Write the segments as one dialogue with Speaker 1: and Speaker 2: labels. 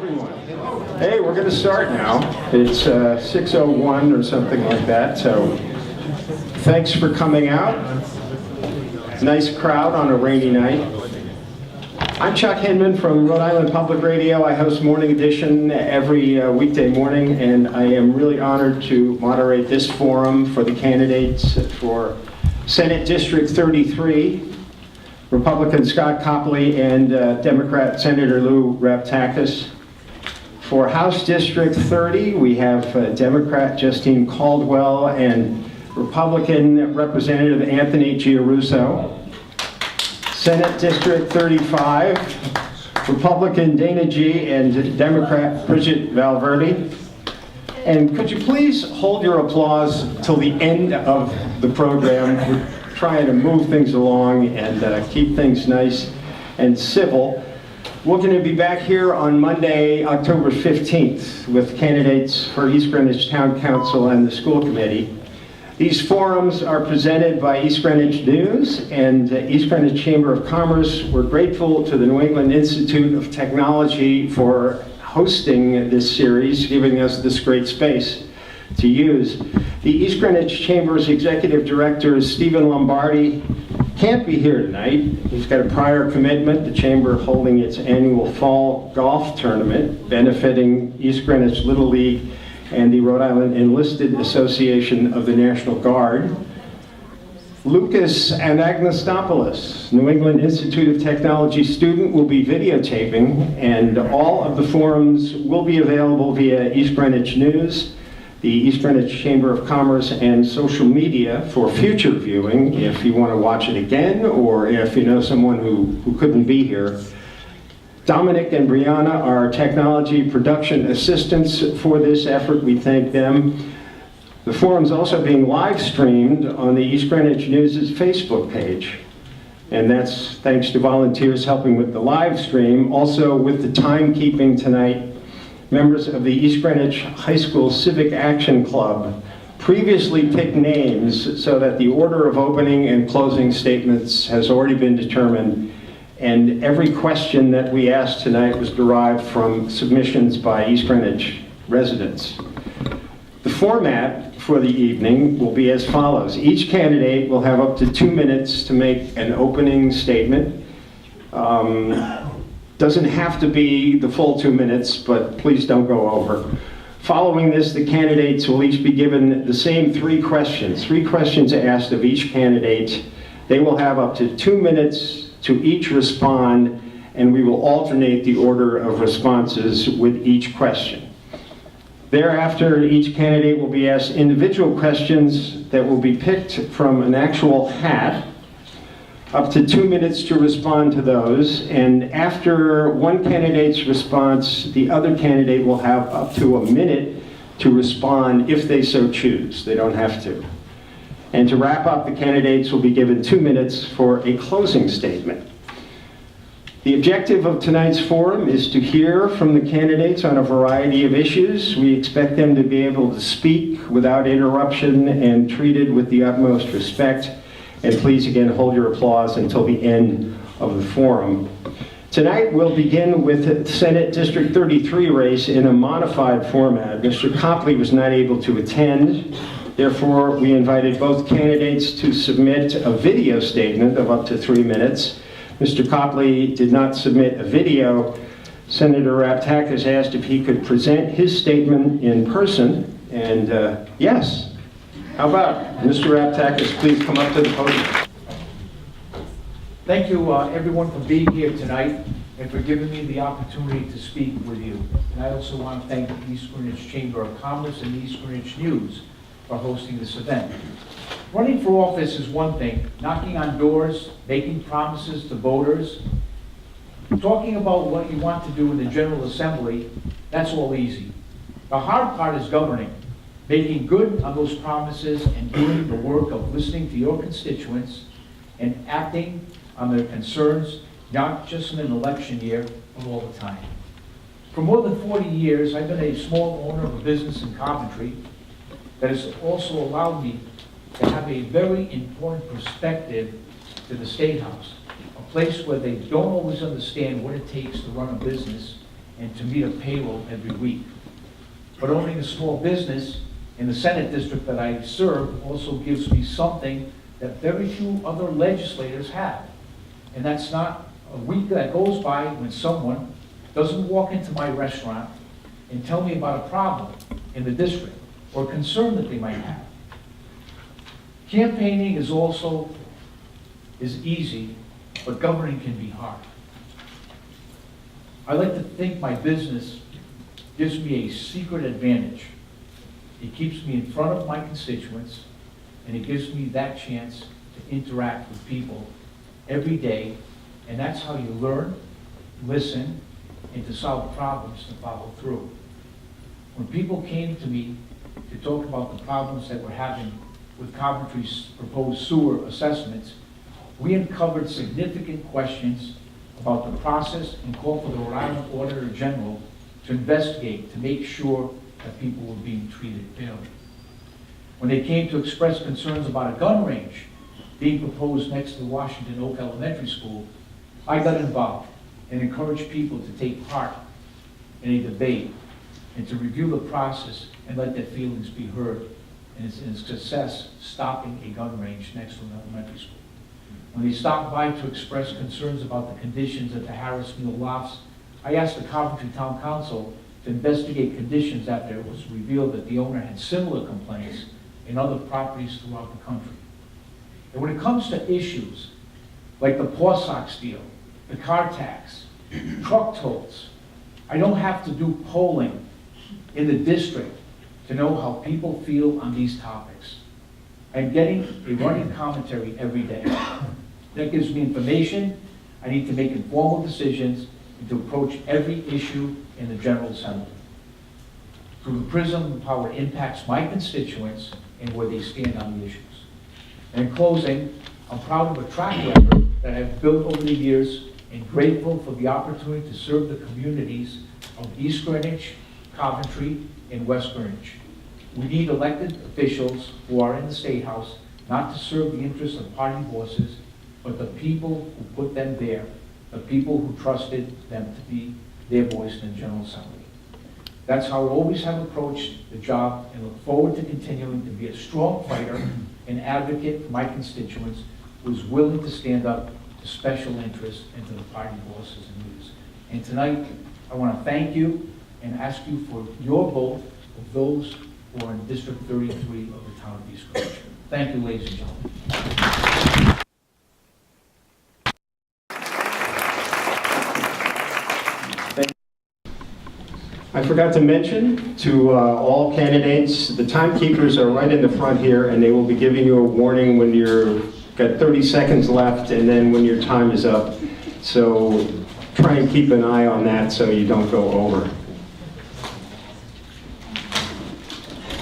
Speaker 1: everyone. Hey, we're going to start now. It's 6:01 or something like that, so thanks for coming out. Nice crowd on a rainy night. I'm Chuck Hinman from Rhode Island Public Radio. I host Morning Edition every weekday morning, and I am really honored to moderate this forum for the candidates for Senate District 33. Republican Scott Copley and Democrat Senator Raptakis. For House District 30, we have Democrat Justine Caldwell and Republican Representative Anthony Giarrusso. Senate District 35, Republican Dana G. and Democrat Bridget Valverde. And could you please hold your applause till the end of the program? Trying to move things along and keep things nice and civil. We're going to be back here on Monday, October 15th with candidates for East Greenwich Town Council and the School Committee. These forums are presented by East Greenwich News and East Greenwich Chamber of Commerce. We're grateful to the New England Institute of Technology for hosting this series, giving us this great space to use. The East Greenwich Chamber's Executive Director, Stephen Lombardi, can't be here tonight. He's got a prior commitment, the Chamber holding its annual fall golf tournament, benefiting East Greenwich Little League and the Rhode Island Enlisted Association of the National Guard. Lucas Anagnostopoulos, New England Institute of Technology student, will be videotaping, and all of the forums will be available via East Greenwich News, the East Greenwich Chamber of Commerce, and social media for future viewing if you want to watch it again or if you know someone who couldn't be here. Dominic and Brianna are technology production assistants for this effort. We thank them. The forum's also being live streamed on the East Greenwich News' Facebook page. And that's thanks to volunteers helping with the live stream. Also with the timekeeping tonight, members of the East Greenwich High School Civic Action Club previously picked names so that the order of opening and closing statements has already been determined, and every question that we asked tonight was derived from submissions by East Greenwich residents. The format for the evening will be as follows. Each candidate will have up to 2 minutes to make an opening statement. Doesn't have to be the full 2 minutes, but please don't go over. Following this, the candidates will each be given the same 3 questions. 3 questions asked of each candidate. They will have up to 2 minutes to each respond, and we will alternate the order of responses with each question. Thereafter, each candidate will be asked individual questions that will be picked from an actual hat. Up to 2 minutes to respond to those, and after one candidate's response, the other candidate will have up to a minute to respond if they so choose. They don't have to. And to wrap up, the candidates will be given 2 minutes for a closing statement. The objective of tonight's forum is to hear from the candidates on a variety of issues. We expect them to be able to speak without interruption and treated with the utmost respect. And please again hold your applause until the end of the forum. Tonight we'll begin with the Senate District 33 race in a modified format. Mr. Copley was not able to attend. Therefore, we invited both candidates to submit a video statement of up to 3 minutes. Mr. Copley did not submit a video. Senator Raptakis asked if he could present his statement in person, and yes. How about Mr. Raptakis, please come up to the podium.
Speaker 2: Thank you, everyone, for being here tonight and for giving me the opportunity to speak with you. And I also want to thank the East Greenwich Chamber of Commerce and the East Greenwich News for hosting this event. Running for office is one thing. Knocking on doors, making promises to voters, talking about what you want to do in the General Assembly, that's all easy. The hard part is governing. Making good on those promises and doing the work of listening to your constituents and acting on their concerns, not just in an election year, but all the time. For more than 40 years, I've been a small owner of a business in Coventry that has also allowed me to have a very important perspective to the State House, a place where they don't always understand what it takes to run a business and to meet a payroll every week. But owning a small business in the Senate district that I serve also gives me something that very few other legislators have. And that's not a week that goes by when someone doesn't walk into my restaurant and tell me about a problem in the district or concern that they might have. Campaigning is easy, but governing can be hard. I like to think my business gives me a secret advantage. It keeps me in front of my constituents, and it gives me that chance to interact with people every day, and that's how you learn, listen, and to solve problems to follow through. When people came to me to talk about the problems that we're having with Coventry's proposed sewer assessments, we uncovered significant questions about the process and called for the Rhode Island Auditor General to investigate to make sure that people were being treated fairly. When they came to express concerns about a gun range being proposed next to the Washington Oak Elementary School, I got involved and encouraged people to take part in a debate and to review the process and let their feelings be heard in its success stopping a gun range next to an elementary school. When they stopped by to express concerns about the conditions at the Harris Mill Lofts, I asked the Coventry Town Council to investigate conditions after it was revealed that the owner had similar complaints in other properties throughout the country. And when it comes to issues like the paw sox deal, the car tax, truck tolls, I don't have to do polling in the district to know how people feel on these topics. I'm getting a running commentary every day. That gives me information. I need to make informed decisions and to approach every issue in the General Assembly through the prism of how it impacts my constituents and where they stand on the issues. And in closing, I'm proud of a track record that I've built over the years and grateful for the opportunity to serve the communities of East Greenwich, Coventry, and West Greenwich. We need elected officials who are in the State House not to serve the interests of party bosses, but the people who put them there, the people who trusted them to be their voice in the General Assembly. That's how I always have approached the job and look forward to continuing to be a strong fighter and advocate for my constituents who's willing to stand up to special interests and to the party bosses and leaders. And tonight, I want to thank you and ask you for your vote of those who are in District 33 of the town of East Greenwich. Thank you, ladies and gentlemen.
Speaker 1: I forgot to mention to all candidates, the timekeepers are right in the front here, and they will be giving you a warning when you're got 30 seconds left and then when your time is up. So try and keep an eye on that so you don't go over.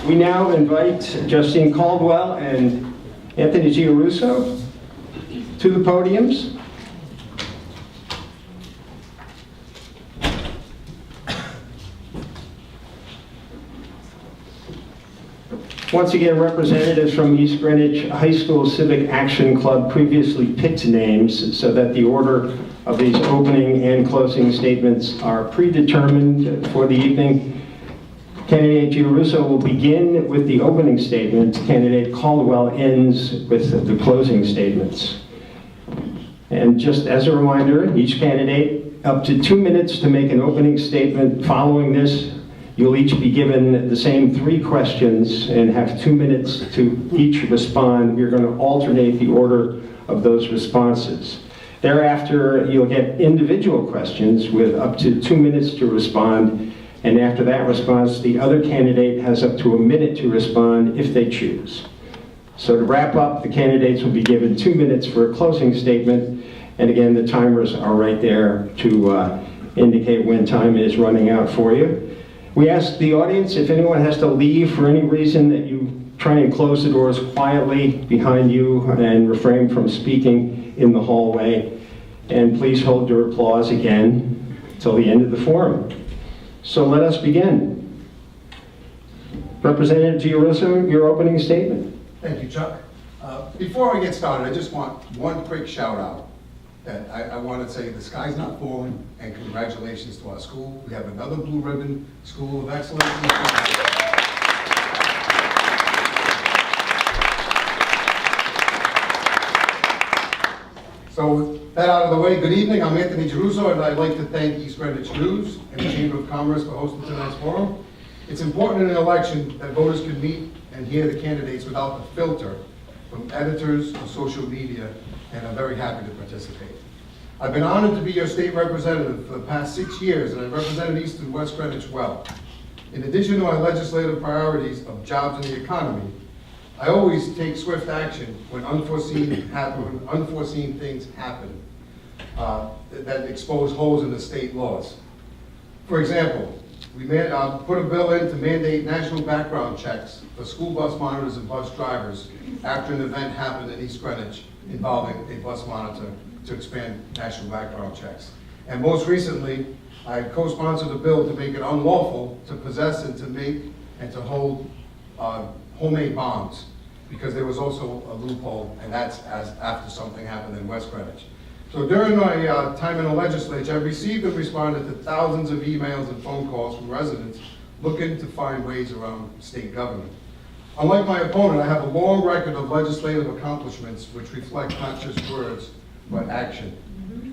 Speaker 1: We now invite Justine Caldwell and Anthony Giarrusso to the podiums. Once again, representatives from East Greenwich High School Civic Action Club previously picked names so that the order of these opening and closing statements are predetermined for the evening. Candidate Giarrusso will begin with the opening statement. Candidate Caldwell ends with the closing statements. And just as a reminder, each candidate up to 2 minutes to make an opening statement. Following this, you'll each be given the same 3 questions and have 2 minutes to each respond. We're going to alternate the order of those responses. Thereafter, you'll get individual questions with up to 2 minutes to respond. And after that response, the other candidate has up to 1 minute to respond if they choose. So to wrap up, the candidates will be given 2 minutes for a closing statement. And again, the timers are right there to indicate when time is running out for you. We ask the audience, if anyone has to leave for any reason, that you try and close the doors quietly behind you and refrain from speaking in the hallway. And please hold your applause again till the end of the forum. So let us begin. Representative Giarrusso, your opening statement.
Speaker 3: Thank you, Chuck. Before we get started, I just want one quick shout out. that I want to say the sky's not falling, and congratulations to our school. We have another Blue Ribbon School of Excellence. So with that out of the way, good evening. I'm Anthony Giarrusso, and I'd like to thank East Greenwich News and the Chamber of Commerce for hosting tonight's forum. It's important in an election that voters can meet and hear the candidates without the filter from editors or social media, and I'm very happy to participate. I've been honored to be your state representative for the past 6 years, and I've represented East and West Greenwich well. In addition to my legislative priorities of jobs and the economy, I always take swift action when unforeseen things happen that expose holes in the state laws. For example, we put a bill in to mandate national background checks for school bus monitors and bus drivers after an event happened in East Greenwich involving a bus monitor to expand national background checks. And most recently, I co-sponsored a bill to make it unlawful to possess and to make and to hold homemade bombs, because there was also a loophole, and that's after something happened in West Greenwich. So during my time in the legislature, I received and responded to thousands of emails and phone calls from residents looking to find ways around state government. Unlike my opponent, I have a long record of legislative accomplishments which reflect not just words, but action.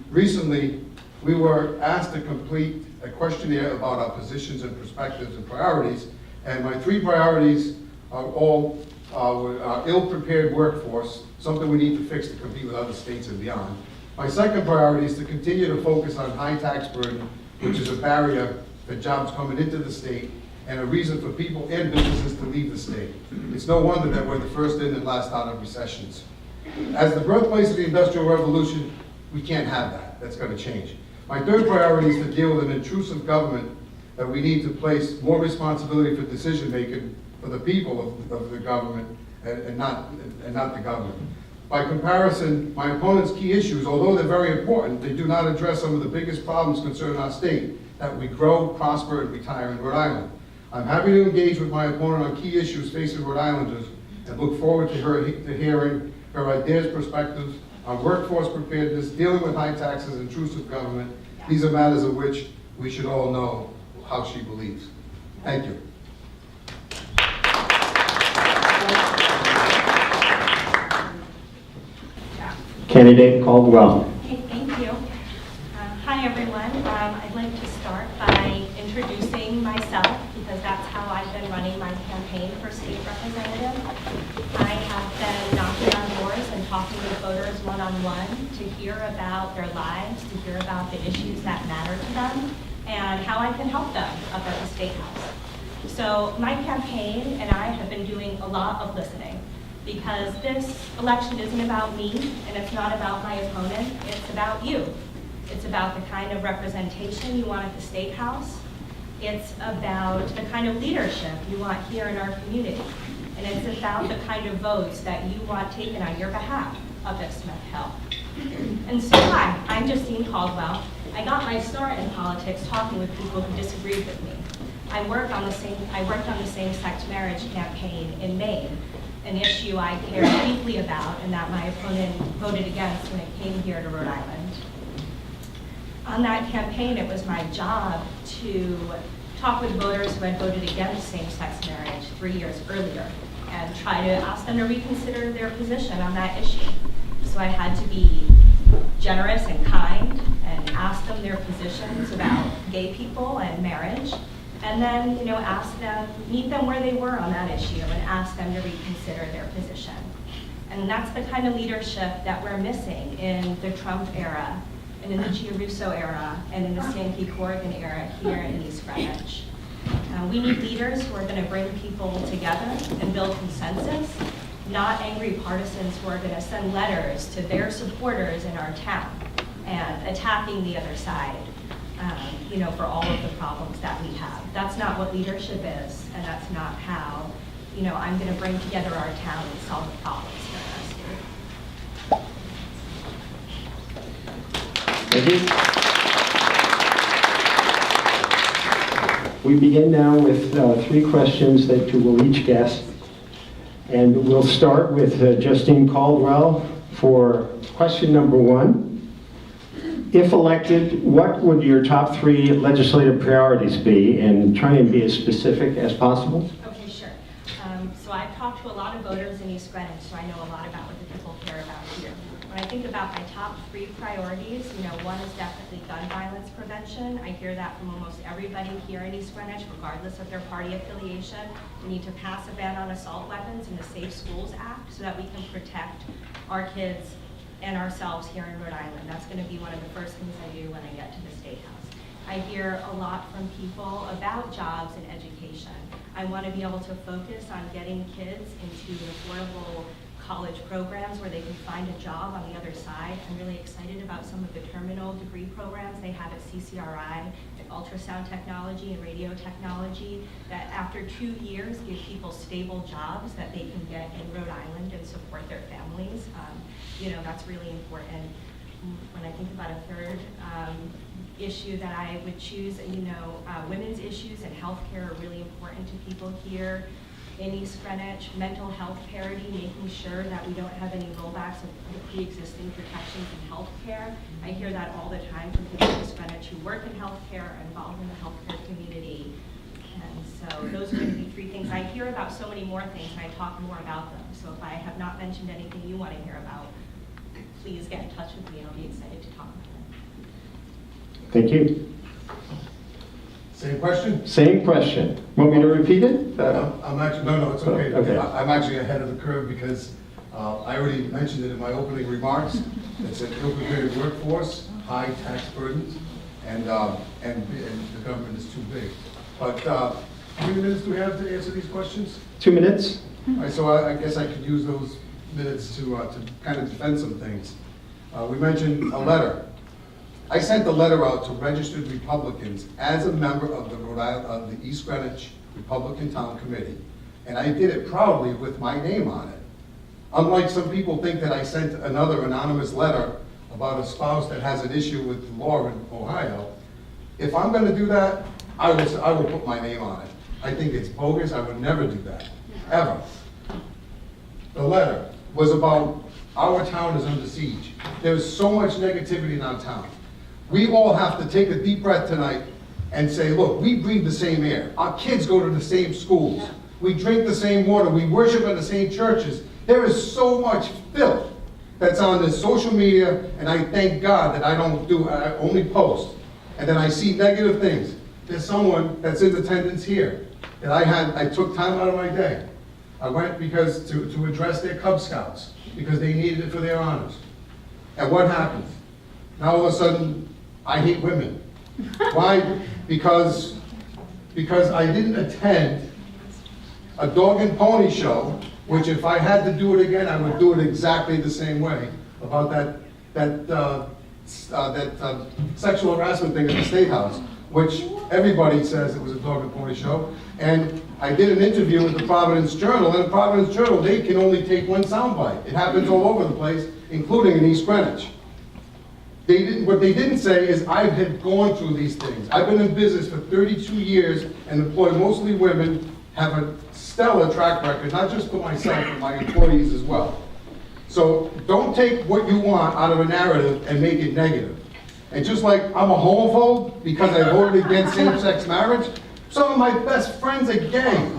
Speaker 3: Recently, we were asked to complete a questionnaire about our positions and perspectives and priorities, and my 3 priorities are all our ill-prepared workforce, something we need to fix to compete with other states and beyond. My second priority is to continue to focus on high tax burden, which is a barrier for jobs coming into the state and a reason for people and businesses to leave the state. It's no wonder that we're the first in and last out of recessions. As the birthplace of the Industrial Revolution, we can't have that. That's going to change. My third priority is to deal with an intrusive government that we need to place more responsibility for decision-making for the people of the government and not the government. By comparison, my opponent's key issues, although they're very important, they do not address some of the biggest problems concerning our state, that we grow, prosper, and retire in Rhode Island. I'm happy to engage with my opponent on key issues facing Rhode Islanders and look forward to hearing her ideas, perspectives on workforce preparedness, dealing with high taxes, intrusive government. These are matters of which we should all know how she believes. Thank you.
Speaker 1: Candidate Caldwell.
Speaker 4: Okay, thank you. Hi, everyone. I'd like to start by introducing myself, because that's how I've been running my campaign for state representative. I have been knocking on doors and talking with voters one-on-one to hear about their lives, to hear about the issues that matter to them, and how I can help them up at the State House. So my campaign and I have been doing a lot of listening, because this election isn't about me, and it's not about my opponent, it's about you. It's about the kind of representation you want at the State House. It's about the kind of leadership you want here in our community. And it's about the kind of votes that you want taken on your behalf up at Smith Hill. And so hi, I'm Justine Caldwell. I got my start in politics talking with people who disagreed with me. I worked on the same-sex marriage campaign in Maine, an issue I care deeply about and that my opponent voted against when it came here to Rhode Island. On that campaign, it was my job to talk with voters who had voted against same-sex marriage 3 years earlier and try to ask them to reconsider their position on that issue. So I had to be generous and kind and ask them their positions about gay people and marriage, and then, ask them, meet them where they were on that issue and ask them to reconsider their position. And that's the kind of leadership that we're missing in the Trump era, and in the Giarrusso era, and in the Sankey Corrigan era here in East Greenwich. We need leaders who are going to bring people together and build consensus, not angry partisans who are going to send letters to their supporters in our town and attacking the other side, for all of the problems that we have. That's not what leadership is, and that's not how, I'm going to bring together our town and solve the problems here in our state.
Speaker 1: Thank you. We begin now with 3 questions that you will each guess. And we'll start with Justine Caldwell for question number 1. If elected, what would your top 3 legislative priorities be? And try and be as specific as possible.
Speaker 4: Okay, sure. So I've talked to a lot of voters in East Greenwich, so I know a lot about what the people care about here. When I think about my top 3 priorities, one is definitely gun violence prevention. I hear that from almost everybody here in East Greenwich, regardless of their party affiliation. We need to pass a ban on assault weapons in the Safe Schools Act so that we can protect our kids and ourselves here in Rhode Island. That's going to be one of the first things I do when I get to the State House. I hear a lot from people about jobs and education. I want to be able to focus on getting kids into affordable college programs where they can find a job on the other side. I'm really excited about some of the terminal degree programs they have at CCRI, in ultrasound technology and radio technology, that after 2 years give people stable jobs that they can get in Rhode Island and support their families. That's really important. When I think about a third issue that I would choose, women's issues and healthcare are really important to people here in East Greenwich. Mental health parity, making sure that we don't have any rollbacks of pre-existing protections in healthcare. I hear that all the time from people in East Greenwich who work in healthcare, are involved in the healthcare community. And so those are going to be 3 things. I hear about so many more things, and I talk more about them. So if I have not mentioned anything you want to hear about, please get in touch with me, and I'll be excited to talk about it.
Speaker 1: Thank you.
Speaker 3: Same question?
Speaker 1: Same question. Want me to repeat it?
Speaker 3: I'm actually, no, it's okay.
Speaker 1: Okay.
Speaker 3: I'm actually ahead of the curve because I already mentioned it in my opening remarks. It's an ill-prepared workforce, high tax burdens, and the government is too big. But how many minutes do we have to answer these questions?
Speaker 1: 2 minutes.
Speaker 3: All right, so I guess I could use those minutes to kind of defend some things. We mentioned a letter. I sent a letter out to registered Republicans as a member of the East Greenwich Republican Town Committee, and I did it proudly with my name on it. Unlike some people think that I sent another anonymous letter about a spouse that has an issue with the law in Ohio, if I'm going to do that, I will put my name on it. I think it's bogus. I would never do that, ever. The letter was about our town is under siege. There's so much negativity in our town. We all have to take a deep breath tonight and say, look, we breathe the same air. Our kids go to the same schools. We drink the same water. We worship in the same churches. There is so much filth that's on this social media, and I thank God that I only post. And then I see negative things. There's someone that's in attendance here that I took time out of my day. I went because to address their Cub Scouts because they needed it for their honors. And what happens? Now all of a sudden, I hate women. Why? Because I didn't attend a dog and pony show, which if I had to do it again, I would do it exactly the same way, about that sexual harassment thing at the State House, which everybody says it was a dog and pony show. And I did an interview with the Providence Journal, and the Providence Journal, they can only take one soundbite. It happens all over the place, including in East Greenwich. What they didn't say is I had gone through these things. I've been in business for 32 years and employ mostly women, have a stellar track record, not just for myself, but my employees as well. So don't take what you want out of a narrative and make it negative. And just like I'm a homophobe because I voted against same-sex marriage, some of my best friends are gay.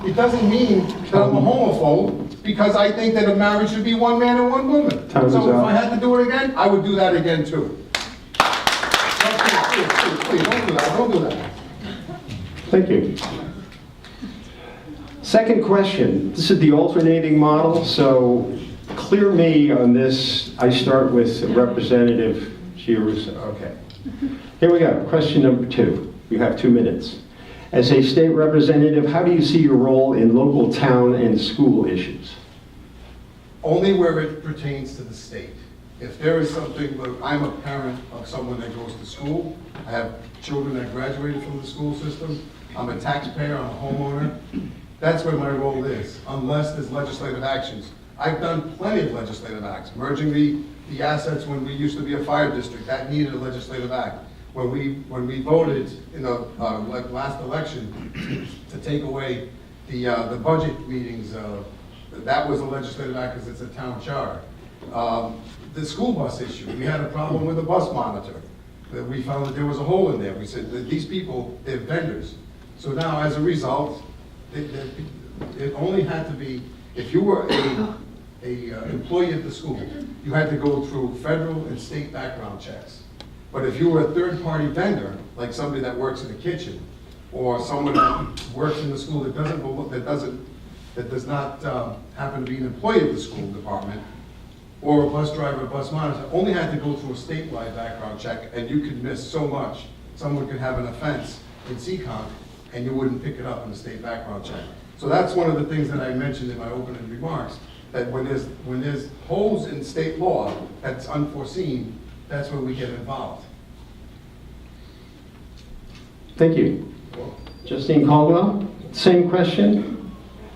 Speaker 3: It doesn't mean that I'm a homophobe because I think that a marriage should be one man and one woman. So if I had to do it again, I would do that again too. Please, don't do that, don't do that.
Speaker 1: Thank you. Second question. This is the alternating model, so clear me on this. I start with Representative Giarrusso. Okay. Here we go. Question number 2. You have 2 minutes. As a state representative, how do you see your role in local town and school issues?
Speaker 3: Only where it pertains to the state. If there is something, I'm a parent of someone that goes to school. I have children that graduated from the school system. I'm a taxpayer, I'm a homeowner. That's where my role is, unless there's legislative actions. I've done plenty of legislative acts, merging the assets when we used to be a fire district. That needed a legislative act. When we voted in the last election to take away the budget meetings, that was a legislative act because it's a town charter. The school bus issue, we had a problem with the bus monitor. that we found that there was a hole in there. We said that these people, they're vendors. So now, as a result, it only had to be, if you were a employee at the school, you had to go through federal and state background checks. But if you were a third-party vendor, like somebody that works in the kitchen, or someone that works in the school that does not happen to be an employee of the school department, or a bus driver, a bus monitor, only had to go through a statewide background check, and you could miss so much. Someone could have an offense in Seekonk, and you wouldn't pick it up in the state background check. So that's one of the things that I mentioned in my opening remarks, that when there's holes in state law that's unforeseen, that's where we get involved.
Speaker 1: Thank you. Justine Caldwell, same question.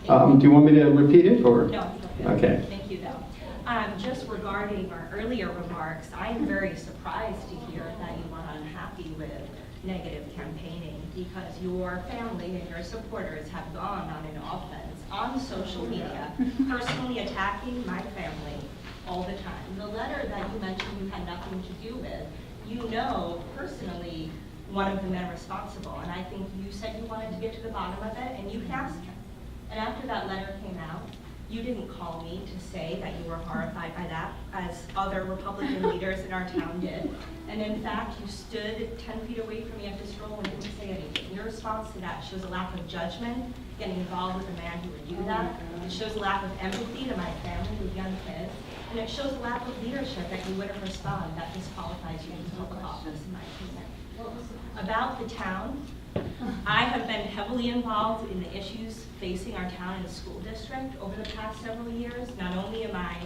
Speaker 1: Do you want me to repeat it, or?
Speaker 4: No, it's okay.
Speaker 1: Okay.
Speaker 4: Thank you, though. Just regarding our earlier remarks, I'm very surprised to hear that you are unhappy with negative campaigning, because your family and your supporters have gone on an offense on social media, personally attacking my family all the time. The letter that you mentioned you had nothing to do with, you know personally one of the men responsible, and I think you said you wanted to get to the bottom of it, and you can ask him. And after that letter came out, you didn't call me to say that you were horrified by that, as other Republican leaders in our town did. And in fact, you stood 10 feet away from me at this roll and didn't say anything. Your response to that shows a lack of judgment, getting involved with a man who would do that. It shows a lack of empathy to my family with young kids. And it shows a lack of leadership that you wouldn't respond, that disqualifies you from public office, in my opinion. About the town, I have been heavily involved in the issues facing our town and the school district over the past several years. Not only am I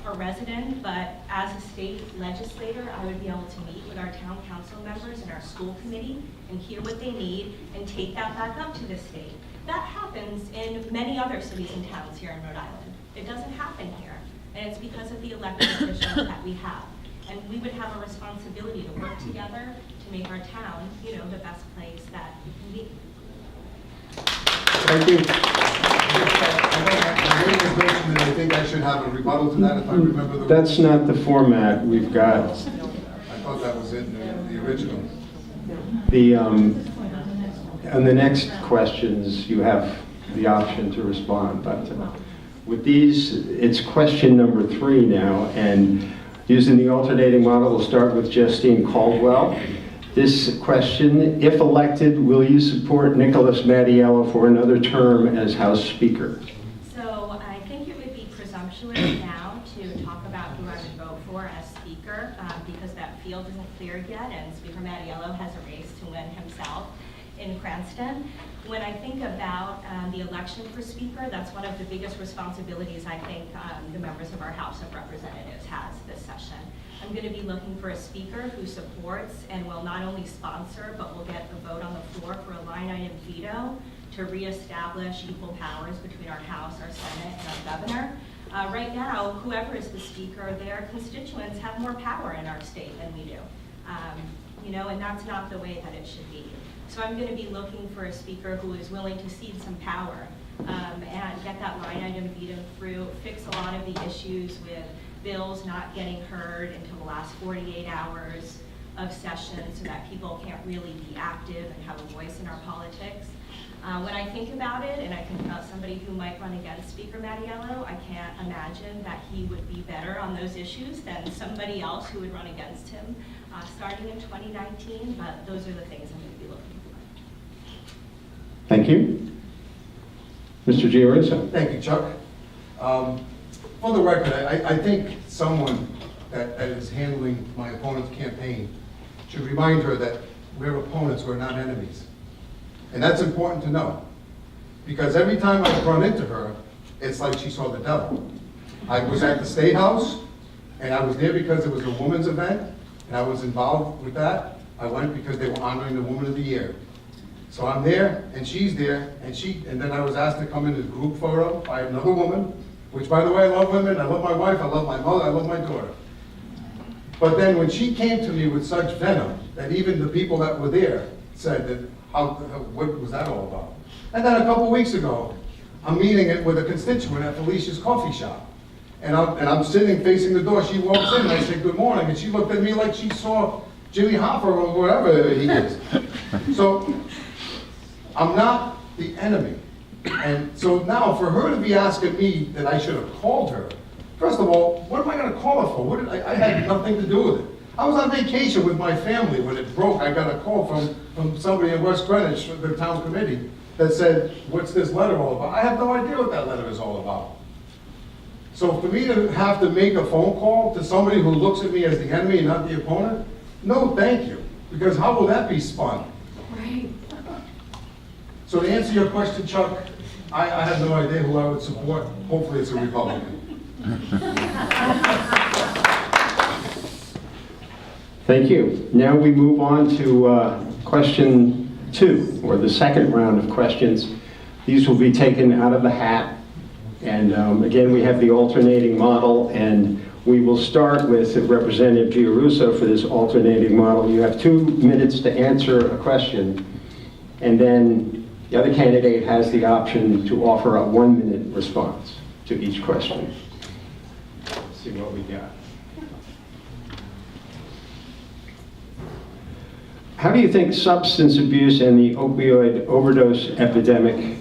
Speaker 4: a resident, but as a state legislator, I would be able to meet with our town council members and our school committee and hear what they need and take that back up to the state. That happens in many other cities and towns here in Rhode Island. It doesn't happen here, and it's because of the elected officials that we have. And we would have a responsibility to work together to make our town, the best place that it can be.
Speaker 1: Thank you.
Speaker 3: My name was mentioned, and I think I should have a rebuttal to that if I remember the.
Speaker 1: That's not the format we've got.
Speaker 3: I thought that was in the original.
Speaker 1: On the next questions, you have the option to respond, but with these, it's question number 3 now, and using the alternating model, we'll start with Justine Caldwell. This question, if elected, will you support Nicholas Mattiello for another term as House Speaker?
Speaker 4: So I think it would be presumptuous now to talk about who I would vote for as Speaker, because that field isn't cleared yet, and Speaker Mattiello has a race to win himself in Cranston. When I think about the election for Speaker, that's one of the biggest responsibilities I think the members of our House of Representatives has this session. I'm going to be looking for a Speaker who supports and will not only sponsor, but will get the vote on the floor for a line item veto to reestablish equal powers between our House, our Senate, and our Governor. Right now, whoever is the Speaker, their constituents have more power in our state than we do. And that's not the way that it should be. So I'm going to be looking for a Speaker who is willing to cede some power and get that line item veto through, fix a lot of the issues with bills not getting heard until the last 48 hours of session so that people can't really be active and have a voice in our politics. When I think about it, and I think about somebody who might run against Speaker Mattiello, I can't imagine that he would be better on those issues than somebody else who would run against him starting in 2019, but those are the things I'm going to be looking for.
Speaker 1: Thank you. Mr. Giarrusso.
Speaker 3: Thank you, Chuck. For the record, I think someone that is handling my opponent's campaign should remind her that we're opponents, we're not enemies. And that's important to know, because every time I run into her, it's like she saw the devil. I was at the State House, and I was there because it was a women's event, and I was involved with that. I went because they were honoring the Woman of the Year. So I'm there, and she's there, and then I was asked to come in a group photo by another woman, which, by the way, I love women, I love my wife, I love my mother, I love my daughter. But then when she came to me with such venom that even the people that were there said that, what was that all about? And then a couple weeks ago, I'm meeting it with a constituent at Felicia's coffee shop. And I'm sitting facing the door. She walks in, and I said, good morning. And she looked at me like she saw Jimmy Hoffa or whatever he is. So I'm not the enemy. And so now for her to be asking me that I should have called her, first of all, what am I going to call her for? I had nothing to do with it. I was on vacation with my family when it broke. I got a call from somebody in West Greenwich, from the town committee, that said, what's this letter all about? I have no idea what that letter is all about. So for me to have to make a phone call to somebody who looks at me as the enemy and not the opponent, no thank you, because how will that be spun?
Speaker 4: Right.
Speaker 3: So to answer your question, Chuck, I have no idea who I would support. Hopefully it's a Republican.
Speaker 1: Thank you. Now we move on to question 2, or the second round of questions. These will be taken out of the hat. And again, we have the alternating model, and we will start with Representative Giarrusso for this alternating model. You have 2 minutes to answer a question, and then the other candidate has the option to offer a 1-minute response to each question. Let's see what we got. How do you think substance abuse and the opioid overdose epidemic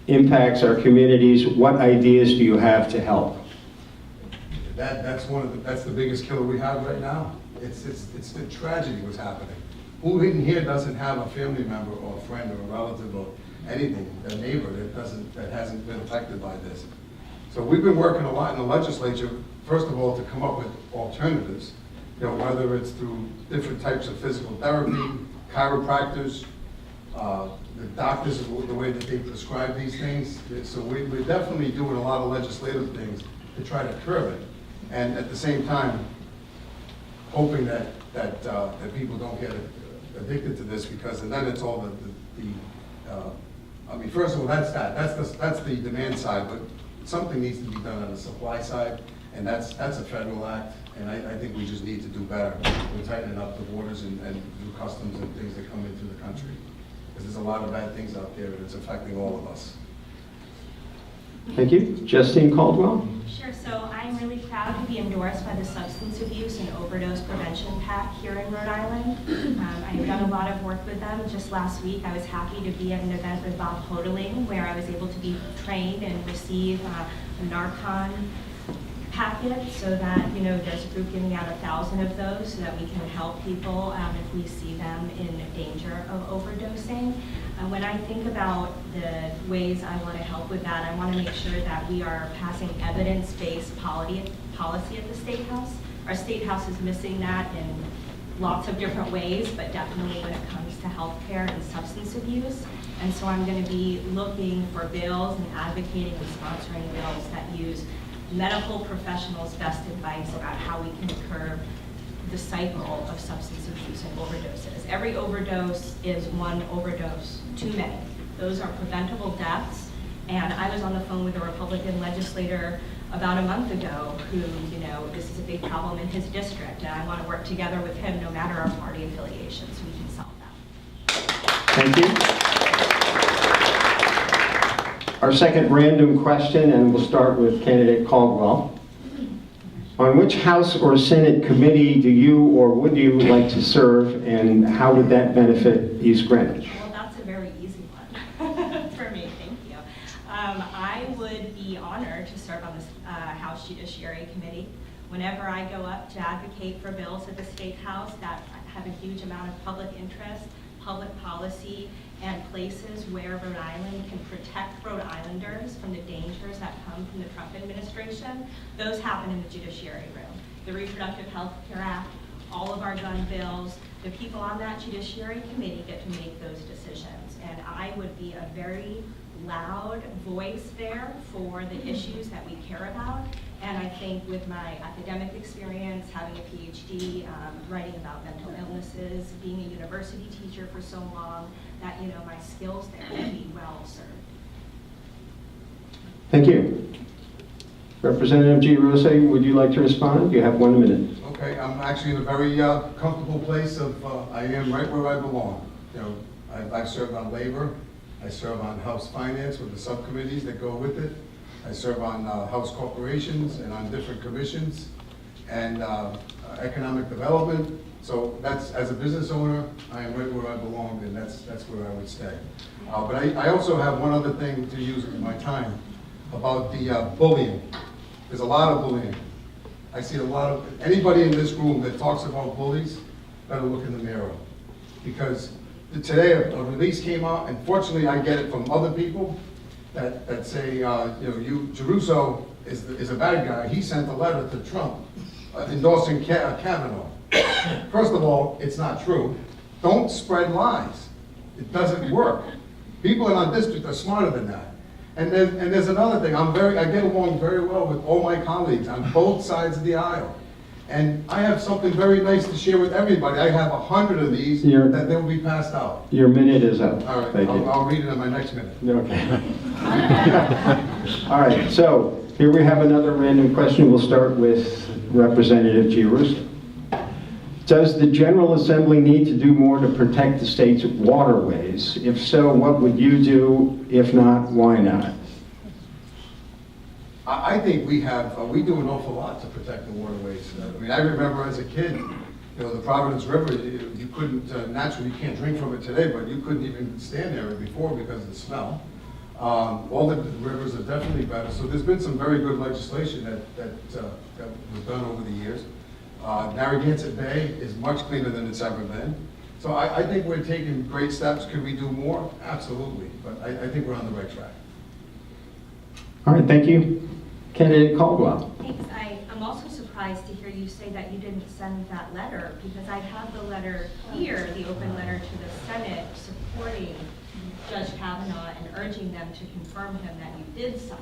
Speaker 1: impacts our communities? What ideas do you have to help?
Speaker 3: That's the biggest killer we have right now. It's the tragedy what's happening. Who in here doesn't have a family member or a friend or a relative or anything, a neighbor that hasn't been affected by this? So we've been working a lot in the legislature, first of all, to come up with alternatives. You know, whether it's through different types of physical therapy, chiropractors, the doctors, the way that they prescribe these things. So we're definitely doing a lot of legislative things to try to curb it. And at the same time, hoping that people don't get addicted to this, because and then it's all I mean, first of all, that's the demand side, but something needs to be done on the supply side, and that's a federal act, and I think we just need to do better. We're tightening up the borders and do customs and things that come into the country, because there's a lot of bad things out there, and it's affecting all of us.
Speaker 1: Thank you. Justine Caldwell?
Speaker 4: Sure, so I'm really proud to be endorsed by the Substance Abuse and Overdose Prevention PAC here in Rhode Island. I've done a lot of work with them. Just last week, I was happy to be at an event with Bob Hodeling, where I was able to be trained and receive a Narcan packet, so that, you know, there's a group giving out 1,000 of those so that we can help people if we see them in danger of overdosing. When I think about the ways I want to help with that, I want to make sure that we are passing evidence-based policy at the State House. Our State House is missing that in lots of different ways, but definitely when it comes to healthcare and substance abuse. And so I'm going to be looking for bills and advocating and sponsoring bills that use medical professionals' best advice about how we can curb the cycle of substance abuse and overdoses. Every overdose is one overdose too many. Those are preventable deaths. And I was on the phone with a Republican legislator about a month ago who, you know, this is a big problem in his district, and I want to work together with him no matter our party affiliation so we can solve that.
Speaker 1: Thank you. Our second random question, and we'll start with candidate Caldwell. On which House or Senate committee do you or would you like to serve, and how would that benefit East Greenwich?
Speaker 4: Well, that's a very easy one for me, thank you. I would be honored to serve on the House Judiciary Committee. Whenever I go up to advocate for bills at the State House that have a huge amount of public interest, public policy, and places where Rhode Island can protect Rhode Islanders from the dangers that come from the Trump administration, those happen in the Judiciary room. The Reproductive Health Care Act, all of our gun bills, the people on that Judiciary Committee get to make those decisions. And I would be a very loud voice there for the issues that we care about. And I think with my academic experience, having a PhD, writing about mental illnesses, being a university teacher for so long, that, you know, my skills there would be well served.
Speaker 1: Thank you. Representative Giarrusso, would you like to respond? You have 1 minute.
Speaker 3: Okay, I'm actually in a very comfortable place of, I am right where I belong. You know, I've served on labor, I serve on House Finance with the subcommittees that go with it. I serve on House Corporations and on different commissions and economic development. So that's, as a business owner, I am right where I belong, and that's where I would stay. But I also have one other thing to use in my time about the bullying. There's a lot of bullying. I see a lot of, anybody in this room that talks about bullies, better look in the mirror. Because today a release came out, and fortunately I get it from other people that say, Giarrusso is a bad guy. He sent a letter to Trump endorsing Kavanaugh. First of all, it's not true. Don't spread lies. It doesn't work. People in our district are smarter than that. And there's another thing. I get along very well with all my colleagues on both sides of the aisle. And I have something very nice to share with everybody. I have 100 of these that they will be passed out.
Speaker 1: Your minute is up.
Speaker 3: All right,
Speaker 1: Thank you.
Speaker 3: I'll read it in my next minute.
Speaker 1: Okay. All right, so here we have another random question. We'll start with Representative Giarrusso. Does the General Assembly need to do more to protect the state's waterways? If so, what would you do? If not, why not?
Speaker 3: I think we do an awful lot to protect the waterways. I mean, I remember as a kid, the Providence River, you couldn't, naturally, you can't drink from it today, but you couldn't even stand there before because of the smell. All the rivers are definitely better. So there's been some very good legislation that was done over the years. Narragansett Bay is much cleaner than it's ever been. So I think we're taking great steps. Could we do more? Absolutely. But I think we're on the right track.
Speaker 1: All right, thank you. Candidate Caldwell.
Speaker 4: Thanks. I'm also surprised to hear you say that you didn't send that letter, because I have the letter here, the open letter to the Senate supporting Judge Kavanaugh and urging them to confirm him that you did sign.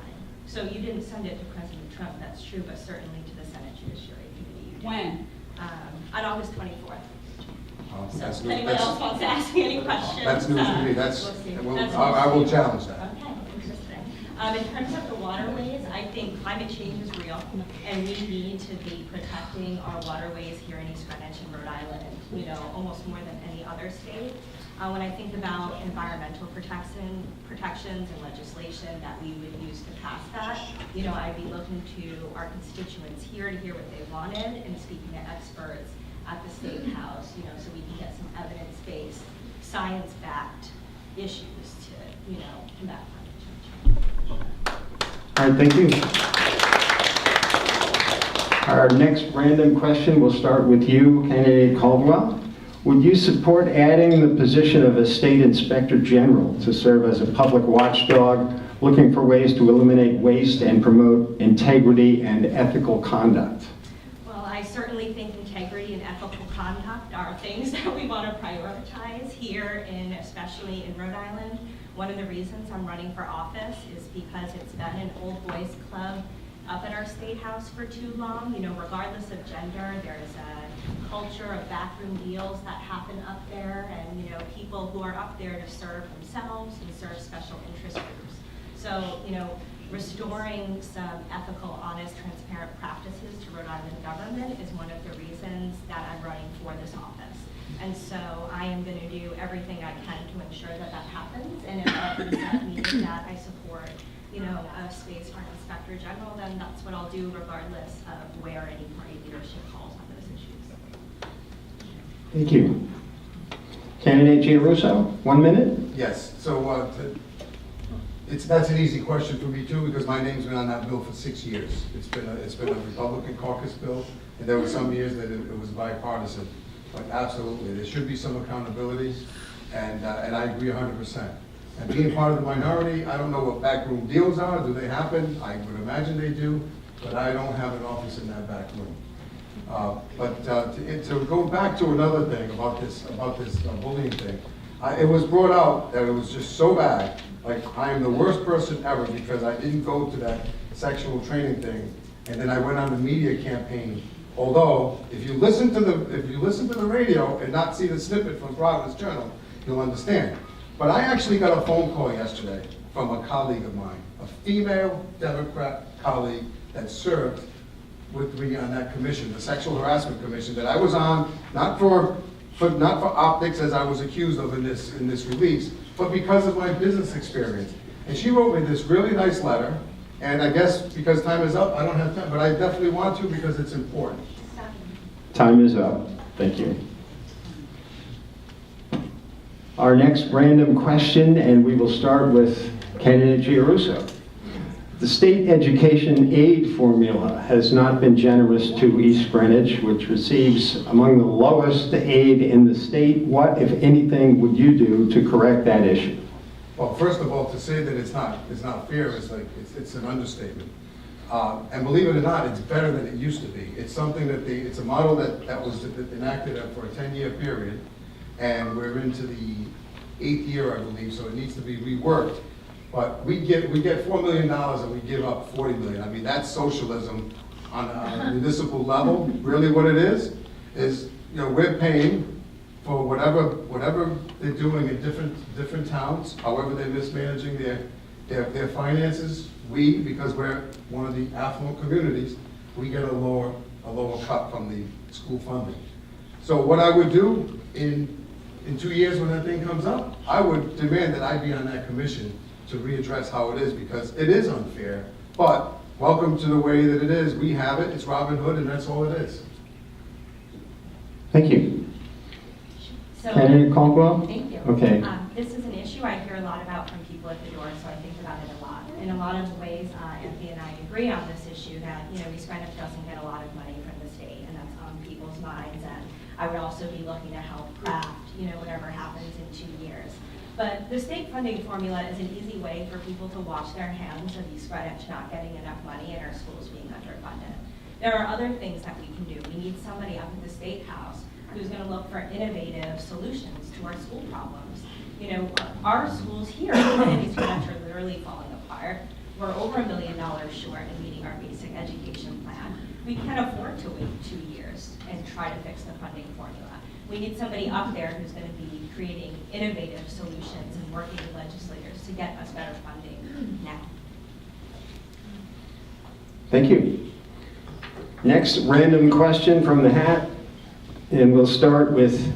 Speaker 4: So you didn't send it to President Trump, that's true, but certainly to the Senate Judiciary Committee you did.
Speaker 5: When?
Speaker 4: On August 24th. So
Speaker 3: That's
Speaker 4: if
Speaker 3: new-
Speaker 4: anyone
Speaker 3: that's-
Speaker 4: else wants to ask me any questions.
Speaker 3: That's news to me.
Speaker 4: we'll see. That's
Speaker 3: I will challenge that.
Speaker 4: Okay, interesting. In terms of the waterways, I think climate change is real, and we need to be protecting our waterways here in East Greenwich and Rhode Island, almost more than any other state. When I think about environmental protections and legislation that we would use to pass that, I'd be looking to our constituents here to hear what they wanted and speaking to experts at the State House, so we can get some evidence-based, science-backed issues to, combat climate change.
Speaker 1: All right, thank you. Our next random question will start with you, Candidate Caldwell. Would you support adding the position of a state inspector general to serve as a public watchdog, looking for ways to eliminate waste and promote integrity and ethical conduct?
Speaker 4: Well, I certainly think integrity and ethical conduct are things that we want to prioritize here, especially in Rhode Island. One of the reasons I'm running for office is because it's been an old boys club up at our State House for too long. Regardless of gender, there's a culture of backroom deals that happen up there, and people who are up there to serve themselves and serve special interest groups. So, restoring some ethical, honest, transparent practices to Rhode Island government is one of the reasons that I'm running for this office. And so I am going to do everything I can to ensure that that happens. And if that means that I support, a space for an inspector general, then that's what I'll do regardless of where any party leadership falls on those issues.
Speaker 1: Thank you. Candidate Giarrusso, 1 minute.
Speaker 3: Yes, so that's an easy question for me too, because my name's been on that bill for 6 years. It's been a Republican caucus bill, and there were some years that it was bipartisan. But absolutely, there should be some accountability, and I agree 100%. And being part of the minority, I don't know what backroom deals are. Do they happen? I would imagine they do, but I don't have an office in that back room. But to go back to another thing about this bullying thing, it was brought out that it was just so bad. Like, I am the worst person ever because I didn't go to that sexual training thing, and then I went on the media campaign. Although, if you listen to the radio and not see the snippet from Providence Journal, you'll understand. But I actually got a phone call yesterday from a colleague of mine, a female Democrat colleague that served with me on that commission, the Sexual Harassment Commission that I was on, not for optics as I was accused of in this release, but because of my business experience. And she wrote me this really nice letter, and I guess because time is up, I don't have time, but I definitely want to because it's important.
Speaker 1: Time is up. Thank you. Our next random question, and we will start with candidate Giarrusso. The state education aid formula has not been generous to East Greenwich, which receives among the lowest aid in the state. What, if anything, would you do to correct that issue?
Speaker 3: Well, first of all, to say that it's not fair is it's an understatement. And believe it or not, it's better than it used to be. It's something that it's a model that was enacted for a 10-year period, and we're into the 8th year, I believe, so it needs to be reworked. But we get $4 million and we give up $40 million. I mean, that's socialism on a municipal level. Really what it is, we're paying for whatever they're doing in different towns, however they're mismanaging their finances. Because we're one of the affluent communities, we get a lower cut from the school funding. So what I would do in 2 years when that thing comes up, I would demand that I be on that commission to readdress how it is, because it is unfair. But welcome to the way that it is. We have it. It's Robin Hood, and that's all it is.
Speaker 1: Thank you.
Speaker 4: So,
Speaker 1: Candidate Caldwell?
Speaker 4: thank you.
Speaker 1: Okay.
Speaker 4: This is an issue I hear a lot about from people at the door, so I think about it a lot. In a lot of ways, Anthony and I agree on this issue that, East Greenwich doesn't get a lot of money from the state, and that's on people's minds. And I would also be looking to help craft, whatever happens in 2 years. But the state funding formula is an easy way for people to wash their hands of East Greenwich not getting enough money and our schools being underfunded. There are other things that we can do. We need somebody up at the State House who's going to look for innovative solutions to our school problems. Our schools here in East Greenwich are literally falling apart. We're over $1 million short in meeting our basic education plan. We can't afford to wait 2 years and try to fix the funding formula. We need somebody up there who's going to be creating innovative solutions and working with legislators to get us better funding now.
Speaker 1: Thank you. Next random question from the hat, and we'll start with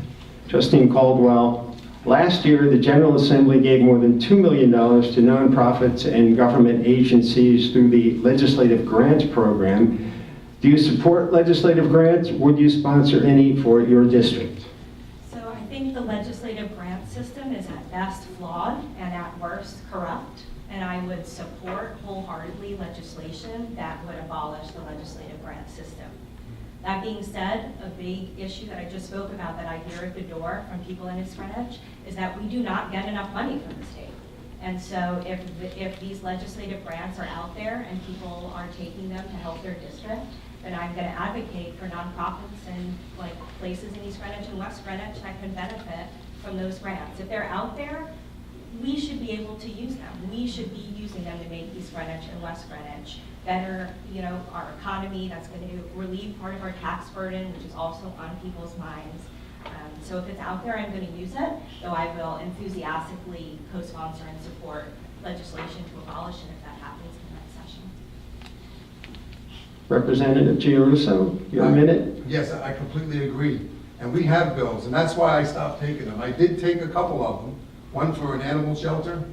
Speaker 1: Justine Caldwell. Last year, the General Assembly gave more than $2 million to nonprofits and government agencies through the Legislative Grants Program. Do you support legislative grants? Would you sponsor any for your district?
Speaker 4: So I think the legislative grant system is at best flawed and at worst corrupt, and I would support wholeheartedly legislation that would abolish the legislative grant system. That being said, a big issue that I just spoke about that I hear at the door from people in East Greenwich is that we do not get enough money from the state. And so if these legislative grants are out there and people are taking them to help their district, then I'm going to advocate for nonprofits and places in East Greenwich and West Greenwich that can benefit from those grants. If they're out there, we should be able to use them. We should be using them to make East Greenwich and West Greenwich better, our economy. That's going to relieve part of our tax burden, which is also on people's minds. So if it's out there, I'm going to use it, though I will enthusiastically co-sponsor and support legislation to abolish it if that happens in that session.
Speaker 1: Representative Giarrusso, your minute?
Speaker 3: Yes, I completely agree. And we have bills, and that's why I stopped taking them. I did take a couple of them, one for an animal shelter,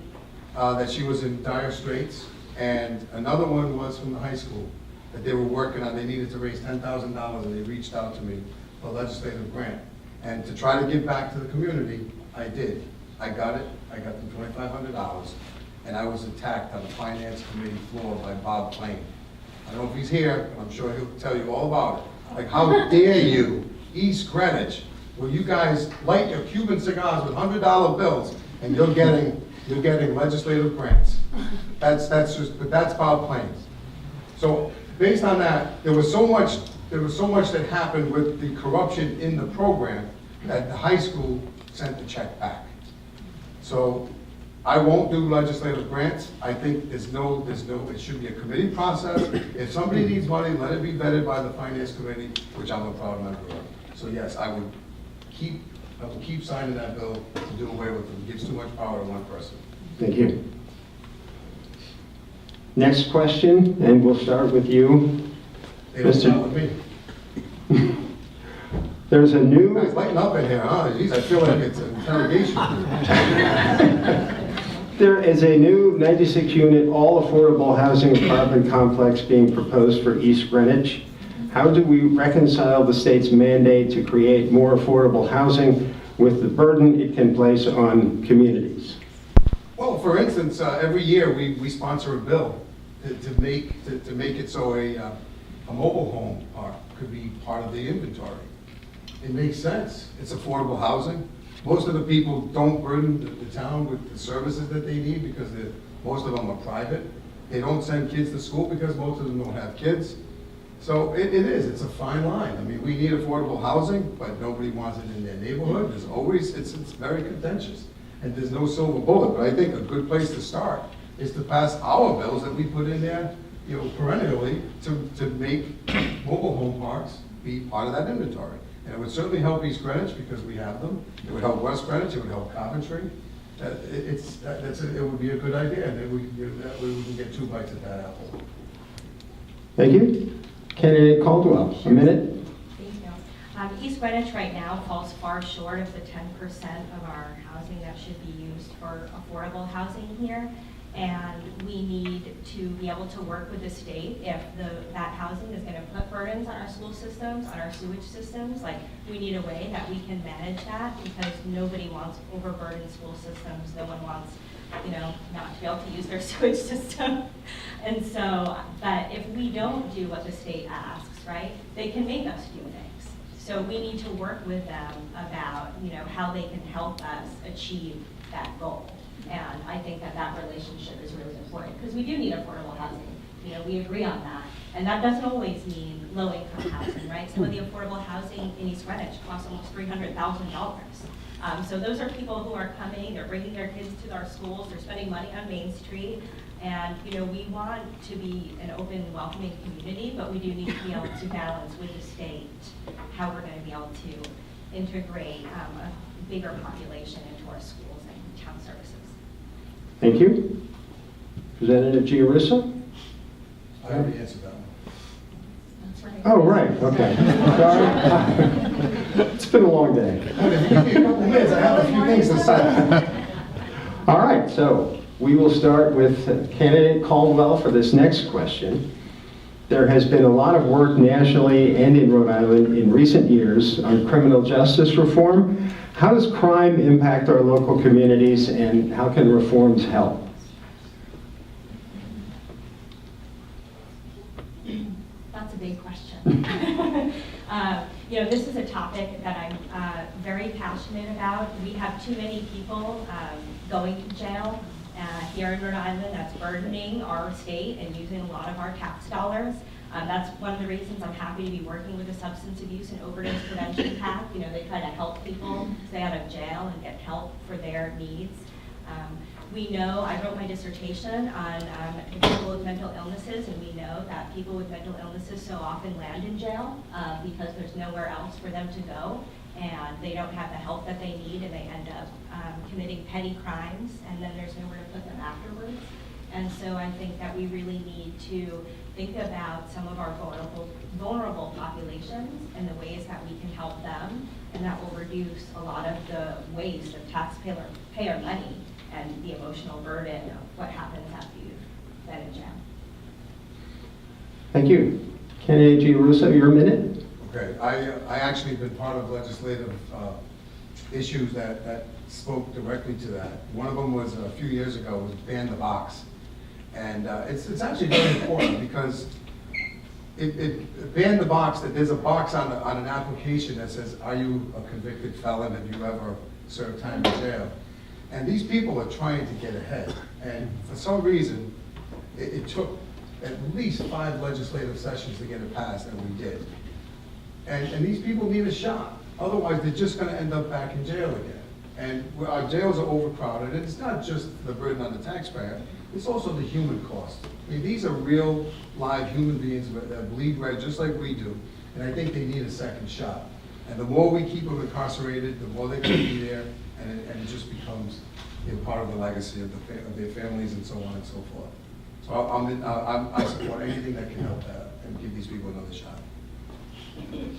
Speaker 3: that she was in dire straits, and another one was from the high school that they were working on. They needed to raise $10,000, and they reached out to me for a legislative grant. And to try to give back to the community, I did. I got it. I got them $2,500, and I was attacked on the finance committee floor by Bob Plain. I don't know if he's here, but I'm sure he'll tell you all about it. How dare you, East Greenwich, where you guys light your Cuban cigars with $100 bills, and you're getting legislative grants. But that's Bob Plain. So based on that, there was so much that happened with the corruption in the program that the high school sent the check back. So I won't do legislative grants. I think it should be a committee process. If somebody needs money, let it be vetted by the finance committee, which I'm a proud member of. So yes, I will keep signing that bill to do away with it. It gives too much power to one person.
Speaker 1: Thank you. Next question, and we'll start with you.
Speaker 3: They don't start with me.
Speaker 1: There's a
Speaker 3: You guys
Speaker 1: new,
Speaker 3: lighten up in here, huh? Jeez, I feel like it's an interrogation.
Speaker 1: there is a new 96-unit all-affordable housing apartment complex being proposed for East Greenwich. How do we reconcile the state's mandate to create more affordable housing with the burden it can place on communities?
Speaker 3: Well, for instance, every year we sponsor a bill to make it so a mobile home park could be part of the inventory. It makes sense. It's affordable housing. Most of the people don't burden the town with the services that they need because most of them are private. They don't send kids to school because most of them don't have kids. So it's a fine line. I mean, we need affordable housing, but nobody wants it in their neighborhood. It's very contentious. And there's no silver bullet, but I think a good place to start is to pass our bills that we put in there, perennially to make mobile home parks be part of that inventory. And it would certainly help East Greenwich because we have them. It would help West Greenwich, it would help Coventry. It would be a good idea, and then that way we can get 2 bites at that apple.
Speaker 1: Thank you. Candidate Caldwell, a minute.
Speaker 4: Thank you. East Greenwich right now falls far short of the 10% of our housing that should be used for affordable housing here. And we need to be able to work with the state if that housing is going to put burdens on our school systems, on our sewage systems. Like, we need a way that we can manage that because nobody wants overburdened school systems. No one wants, not to be able to use their sewage system. And so, but if we don't do what the state asks, right, they can make us do things. So we need to work with them about, how they can help us achieve that goal. And I think that relationship is really important because we do need affordable housing. We agree on that. And that doesn't always mean low-income housing, right? Some of the affordable housing in East Greenwich costs almost $300,000. So those are people who are coming, they're bringing their kids to our schools, they're spending money on Main Street. And, we want to be an open, welcoming community, but we do need to be able to balance with the state how we're going to be able to integrate a bigger population into our schools and town services.
Speaker 1: Thank you. Representative Giarrusso?
Speaker 3: I already answered that one.
Speaker 4: That's right.
Speaker 1: Oh, right, okay. Sorry. It's been a long day.
Speaker 3: If you give me a couple minutes, I have a few things to say.
Speaker 1: All right, so we will start with candidate Caldwell for this next question. There has been a lot of work nationally and in Rhode Island in recent years on criminal justice reform. How does crime impact our local communities and how can reforms help?
Speaker 4: That's a big question. This is a topic that I'm very passionate about. We have too many people going to jail here in Rhode Island that's burdening our state and using a lot of our tax dollars. That's one of the reasons I'm happy to be working with the Substance Abuse and Overdose Prevention PAC. They try to help people stay out of jail and get help for their needs. We know, I wrote my dissertation on people with mental illnesses, and we know that people with mental illnesses so often land in jail because there's nowhere else for them to go, and they don't have the help that they need, and they end up committing petty crimes, and then there's nowhere to put them afterwards. And so I think that we really need to think about some of our vulnerable populations and the ways that we can help them, and that will reduce a lot of the waste of taxpayer money and the emotional burden of what happens after you've been in jail.
Speaker 1: Thank you. Candidate Giarrusso, your minute.
Speaker 3: Okay, I actually been part of legislative issues that spoke directly to that. One of them was a few years ago, was ban the box. And it's actually very important because it banned the box, that there's a box on an application that says, are you a convicted felon? Have you ever served time in jail? And these people are trying to get ahead. And for some reason, it took at least 5 legislative sessions to get it passed, and we did. And these people need a shot. Otherwise, they're just going to end up back in jail again. And our jails are overcrowded, and it's not just the burden on the taxpayer, it's also the human cost. I mean, these are real, live human beings that bleed red just like we do, and I think they need a second shot. And the more we keep them incarcerated, the more they're going to be there, and it just becomes part of the legacy of their families and so on and so forth. So I support anything that can help that and give these people another shot.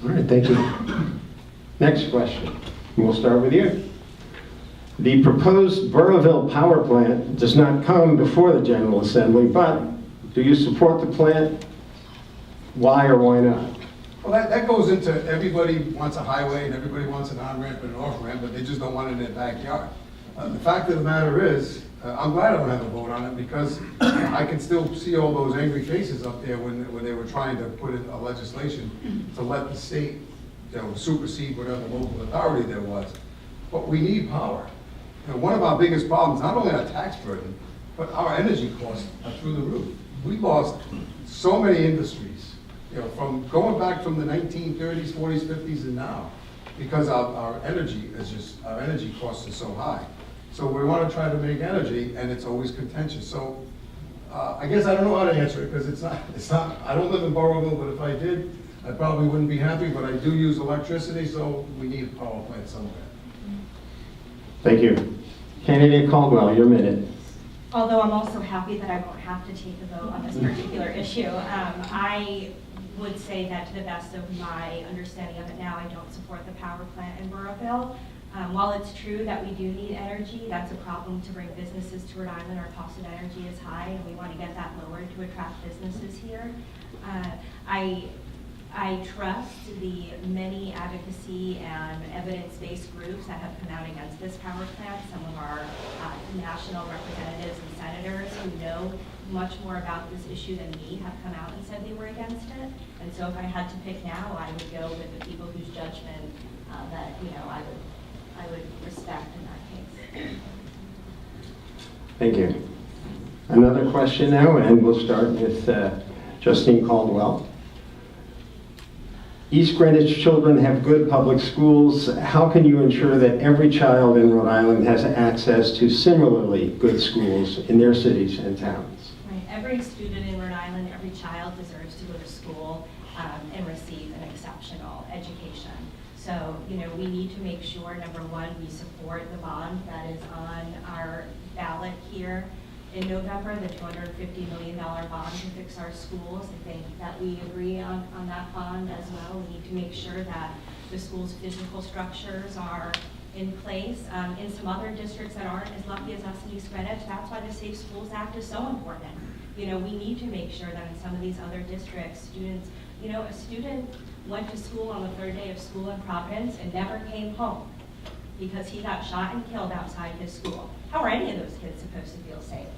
Speaker 1: All right, thank you. Next question. We'll start with you. The proposed Burrowville power plant does not come before the General Assembly, but do you support the plant? Why or why not?
Speaker 3: Well, that goes into everybody wants a highway and everybody wants an on-ramp and an off-ramp, but they just don't want it in their backyard. The fact of the matter is, I'm glad I don't have a vote on it because I can still see all those angry faces up there when they were trying to put in a legislation to let the state, supersede whatever local authority there was. But we need power. One of our biggest problems, not only our tax burden, but our energy costs are through the roof. We lost so many industries, from going back from the 1930s, 40s, 50s, and now, because our energy costs are so high. So we want to try to make energy, and it's always contentious. So I guess I don't know how to answer it because it's not. I don't live in Burrowville, but if I did, I probably wouldn't be happy. But I do use electricity, so we need a power plant somewhere.
Speaker 1: Thank you. Candidate Caldwell, your minute.
Speaker 4: Although I'm also happy that I won't have to take a vote on this particular issue, I would say that to the best of my understanding of it now, I don't support the power plant in Burrowville. While it's true that we do need energy, that's a problem to bring businesses to Rhode Island. Our cost of energy is high, and we want to get that lowered to attract businesses here. I trust the many advocacy and evidence-based groups that have come out against this power plant. Some of our national representatives and senators who know much more about this issue than me have come out and said they were against it. And so if I had to pick now, I would go with the people whose judgment that I would respect in that case.
Speaker 1: Thank you. Another question now, and we'll start with Justine Caldwell. East Greenwich children have good public schools. How can you ensure that every child in Rhode Island has access to similarly good schools in their cities and towns?
Speaker 4: Right. Every student in Rhode Island, every child deserves to go to school and receive an exceptional education. So, we need to make sure, number one, we support the bond that is on our ballot here in November, the $250 million bond to fix our schools. I think that we agree on that bond as well. We need to make sure that the school's physical structures are in place. In some other districts that aren't as lucky as us in East Greenwich, that's why the Safe Schools Act is so important. We need to make sure that in some of these other districts, students, a student went to school on the third day of school in Providence and never came home because he got shot and killed outside his school. How are any of those kids supposed to feel safe?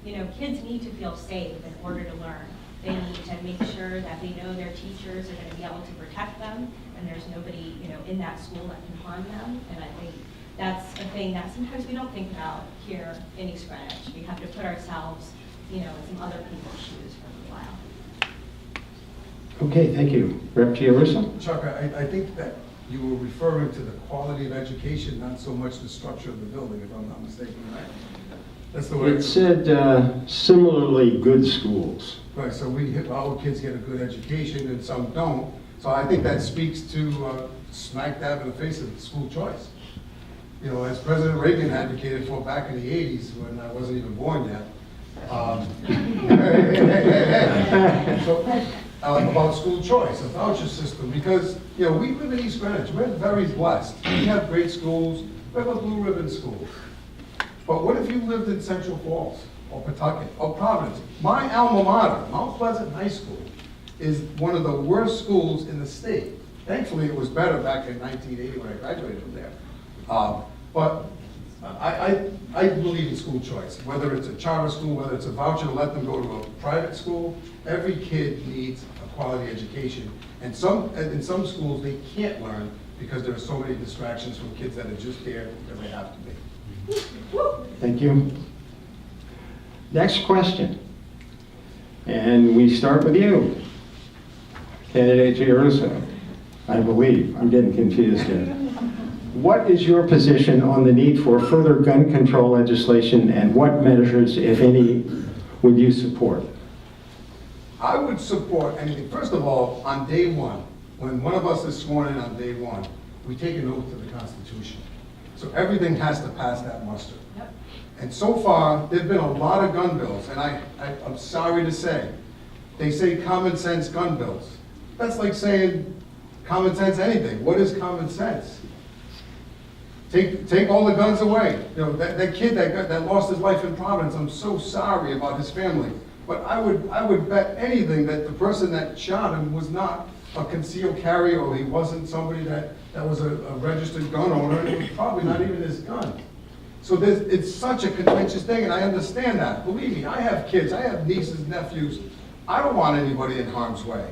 Speaker 4: Kids need to feel safe in order to learn. They need to make sure that they know their teachers are going to be able to protect them, and there's nobody, in that school that can harm them. And I think that's a thing that sometimes we don't think about here in East Greenwich. We have to put ourselves, in some other people's shoes for a while.
Speaker 1: Okay, thank you. Rep. Giarrusso?
Speaker 3: Chuck, I think that you were referring to the quality of education, not so much the structure of the building, if I'm not mistaken, right? That's the way
Speaker 1: It said similarly good schools.
Speaker 3: Right, so our kids get a good education and some don't. So I think that speaks to smack dab in the face of school choice. As President Reagan advocated for back in the 80s when I wasn't even born yet. About school choice, a voucher system, because, we live in East Greenwich. We're very blessed. We have great schools. We have a blue ribbon school. But what if you lived in Central Falls, or Pawtucket, or Providence? My alma mater, Mount Pleasant High School, is one of the worst schools in the state. Thankfully, it was better back in 1980 when I graduated from there. But I believe in school choice, whether it's a charter school, whether it's a voucher to let them go to a private school. Every kid needs a quality education. And in some schools, they can't learn because there are so many distractions from kids that are just there because they have to be.
Speaker 1: Thank you. Next question. And we start with you, Candidate Giarrusso, I believe. I'm getting confused here. What is your position on the need for further gun control legislation, and what measures, if any, would you support?
Speaker 3: I would support anything. First of all, on day one, when one of us is sworn in on day one, we take an oath to the Constitution. So everything has to pass that muster.
Speaker 4: Yep.
Speaker 3: And so far, there've been a lot of gun bills, and I'm sorry to say, they say common sense gun bills. That's like saying common sense anything. What is common sense? Take all the guns away. That kid that lost his life in Providence, I'm so sorry about his family. But I would bet anything that the person that shot him was not a concealed carry, or he wasn't somebody that was a registered gun owner, and it was probably not even his gun. So it's such a contentious thing, and I understand that. Believe me, I have kids, I have nieces, nephews. I don't want anybody in harm's way.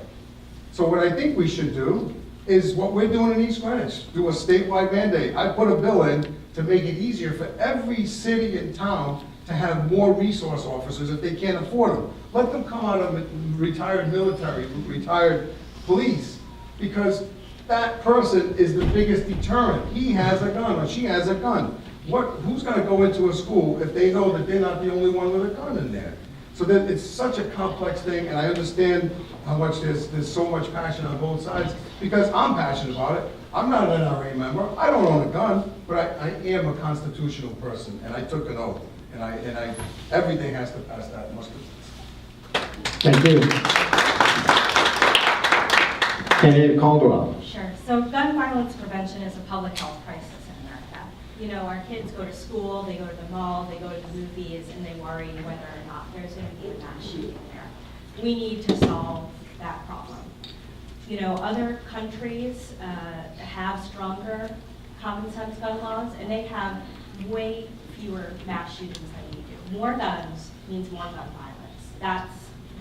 Speaker 3: So what I think we should do is what we're doing in East Greenwich, do a statewide mandate. I put a bill in to make it easier for every city and town to have more resource officers if they can't afford them. Let them come out of retired military, retired police, because that person is the biggest deterrent. He has a gun or she has a gun. Who's gonna go into a school if they know that they're not the only one with a gun in there? So that it's such a complex thing, and I understand how much there's so much passion on both sides, because I'm passionate about it. I'm not an NRA member, I don't own a gun, but I am a constitutional person, and I took an oath, and everything has to pass that muster.
Speaker 1: Thank you. Candidate Caldwell.
Speaker 4: Sure. So gun violence prevention is a public health crisis in America. You know, our kids go to school, they go to the mall, they go to the movies, and they worry whether or not there's going to be a mass shooting there. We need to solve that problem. You know, other countries have stronger common sense gun laws, and they have way fewer mass shootings than we do. More guns means more gun violence.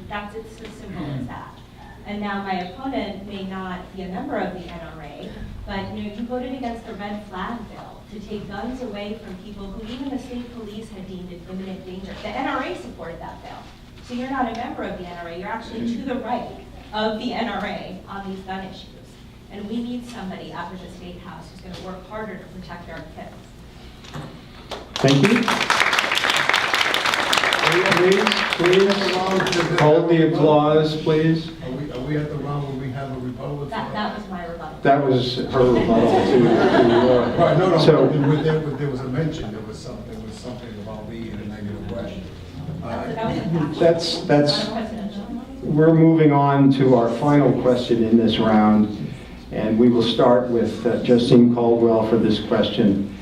Speaker 4: It's as simple as that. And now my opponent may not be a member of the NRA, but you know, you voted against the red flag bill to take guns away from people who even the state police had deemed an imminent danger. The NRA supported that bill. So you're not a member of the NRA, you're actually to the right of the NRA on these gun issues. And we need somebody out of the State House who's gonna work harder to protect our kids.
Speaker 1: Thank you. Please, hold the applause, please.
Speaker 3: Are we at the round where we have a rebuttal?
Speaker 4: That was my rebuttal.
Speaker 1: That was her rebuttal to
Speaker 3: Right, no,
Speaker 1: So-
Speaker 3: there was a mention, there was something about me in a negative way.
Speaker 1: That's,
Speaker 4: Presidential.
Speaker 1: we're moving on to our final question in this round, and we will start with Justine Caldwell for this question.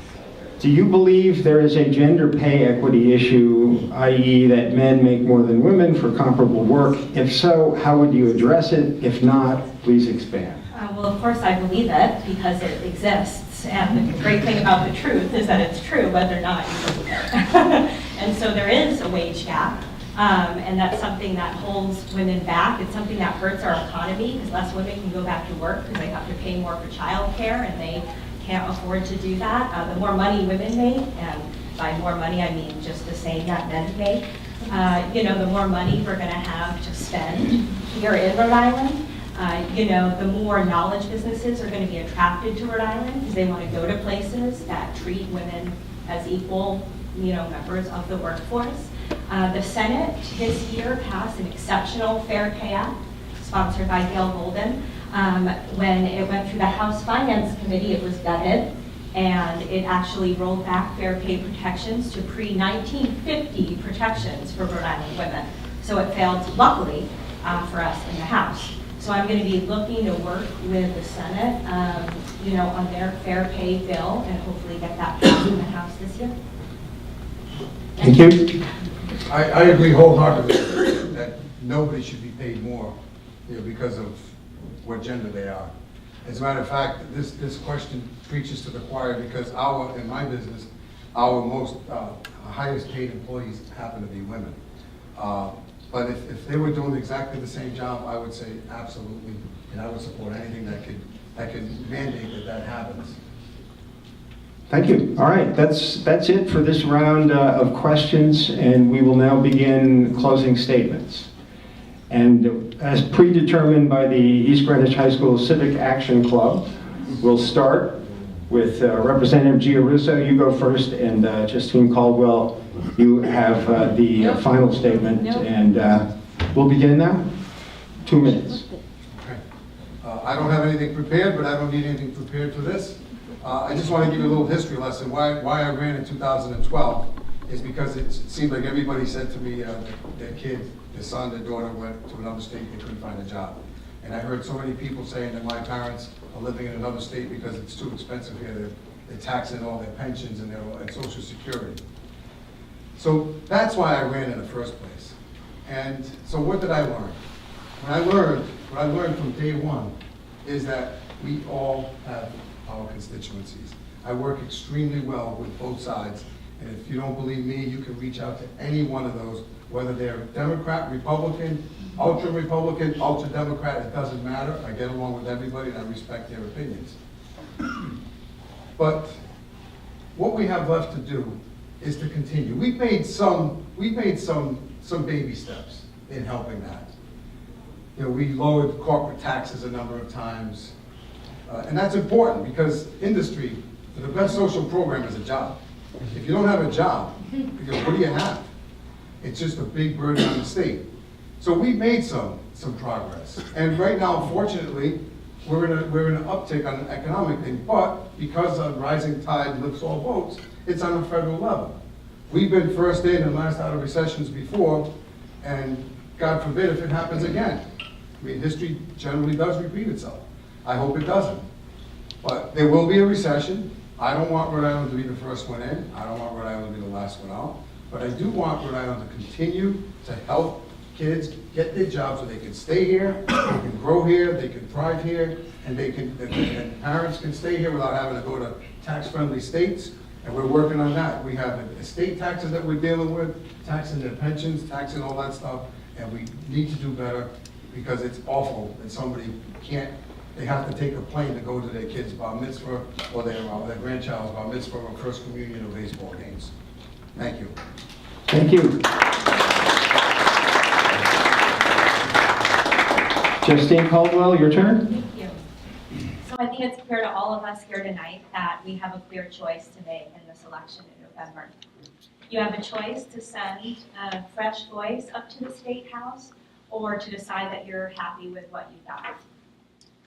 Speaker 1: Do you believe there is a gender pay equity issue, i.e. that men make more than women for comparable work? If so, how would you address it? If not, please expand.
Speaker 4: Well, of course I believe it because it exists. And the great thing about the truth is that it's true whether or not you believe it. And so there is a wage gap. And that's something that holds women back. It's something that hurts our economy because less women can go back to work because they have to pay more for childcare and they can't afford to do that. The more money women make, and by more money I mean just the same that men make, the more money we're going to have to spend here in Rhode Island. The more knowledge businesses are going to be attracted to Rhode Island because they want to go to places that treat women as equal, members of the workforce. The Senate this year passed an exceptional Fair Pay Act, sponsored by Gail Golden. When it went through the House Finance Committee, it was gutted, and it actually rolled back fair pay protections to pre-1950 protections for Rhode Island women. So it failed, luckily, for us in the House. So I'm going to be looking to work with the Senate, on their fair pay bill, and hopefully get that passed in the House this year.
Speaker 1: Thank you.
Speaker 3: I agree wholeheartedly that nobody should be paid more, because of what gender they are. As a matter of fact, this question preaches to the choir because in my business, our most highest paid employees happen to be women. But if they were doing exactly the same job, I would say absolutely, and I would support anything that could mandate that happens.
Speaker 1: Thank you. All right, that's it for this round of questions, and we will now begin closing statements. And as predetermined by the East Greenwich High School Civic Action Club, we'll start with Representative Giarrusso. You go first, and Justine Caldwell, you have the final statement, and we'll begin now. 2 minutes.
Speaker 3: Okay. I don't have anything prepared, but I don't need anything prepared for this. I just want to give you a little history lesson. Why I ran in 2012 is because it seemed like everybody said to me their kid, their son, their daughter went to another state, they couldn't find a job. And I heard so many people saying that my parents are living in another state because it's too expensive here. They're taxing all their pensions and their Social Security. So that's why I ran in the first place. And so what did I learn? What I learned from day one is that we all have our constituencies. I work extremely well with both sides, and if you don't believe me, you can reach out to any one of those, whether they're Democrat, Republican, ultra-Republican, ultra-Democrat, it doesn't matter. I get along with everybody and I respect their opinions. But what we have left to do is to continue. We've made some baby steps in helping that. You know, we lowered corporate taxes a number of times. And that's important because industry, the best social program is a job. If you don't have a job, what do you have? It's just a big burden on the state. So we made some progress. And right now, fortunately, we're in an uptick on an economic thing, but because a rising tide lifts all boats, it's on a federal level. We've been first in and last out of recessions before, and God forbid if it happens again. I mean, history generally does repeat itself. I hope it doesn't. But there will be a recession. I don't want Rhode Island to be the first one in. I don't want Rhode Island to be the last one out. But I do want Rhode Island to continue to help kids get their jobs so they can stay here, they can grow here, they can thrive here, and and parents can stay here without having to go to tax-friendly states. And we're working on that. We have estate taxes that we're dealing with, taxing their pensions, taxing all that stuff, and we need to do better because it's awful that somebody they have to take a plane to go to their kid's bar mitzvah or their grandchild's bar mitzvah or first communion or baseball games. Thank you.
Speaker 1: Thank you. Justine Caldwell, your turn.
Speaker 4: Thank you. So I think it's clear to all of us here tonight that we have a clear choice to make in this election in November. You have a choice to send a fresh voice up to the State House or to decide that you're happy with what you got.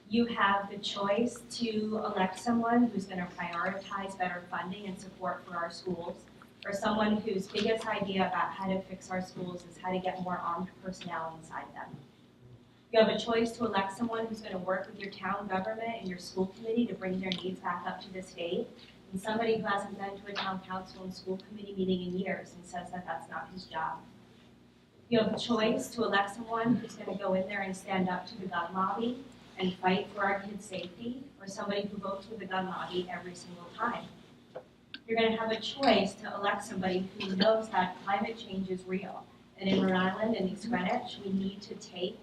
Speaker 4: You have the choice to elect someone who's going to prioritize better funding and support for our schools, or someone whose biggest idea about how to fix our schools is how to get more armed personnel inside them. You have a choice to elect someone who's going to work with your town government and your school committee to bring their needs back up to the state, and somebody who hasn't been to a town council and school committee meeting in years and says that that's not his job. You have a choice to elect someone who's going to go in there and stand up to the gun lobby and fight for our kids' safety, or somebody who votes with the gun lobby every single time. You're going to have a choice to elect somebody who knows that climate change is real. And in Rhode Island and East Greenwich, we need to take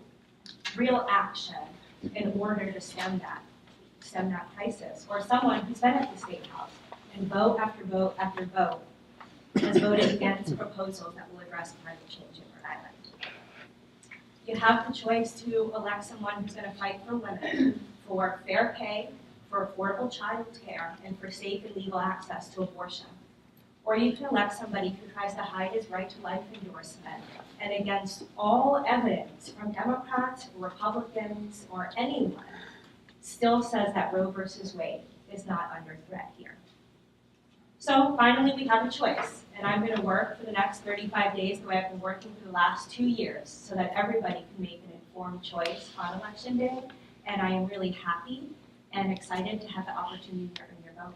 Speaker 4: real action in order to stem that crisis. Or someone who's been at the State House and vote after vote after vote has voted against proposals that will address climate change in Rhode Island. You have the choice to elect someone who's going to fight for women, for fair pay, for affordable child care, and for safe and legal access to abortion. Or you can elect somebody who tries to hide his right to life endorsement, and against all evidence from Democrats, or Republicans, or anyone, still says that Roe versus Wade is not under threat here. So finally, we have a choice, and I'm going to work for the next 35 days the way I've been working for the last 2 years so that everybody can make an informed choice on Election Day, and I am really happy and excited to have the opportunity to earn your vote.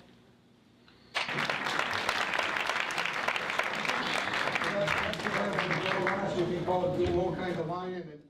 Speaker 3: You can call it all kinds of lying and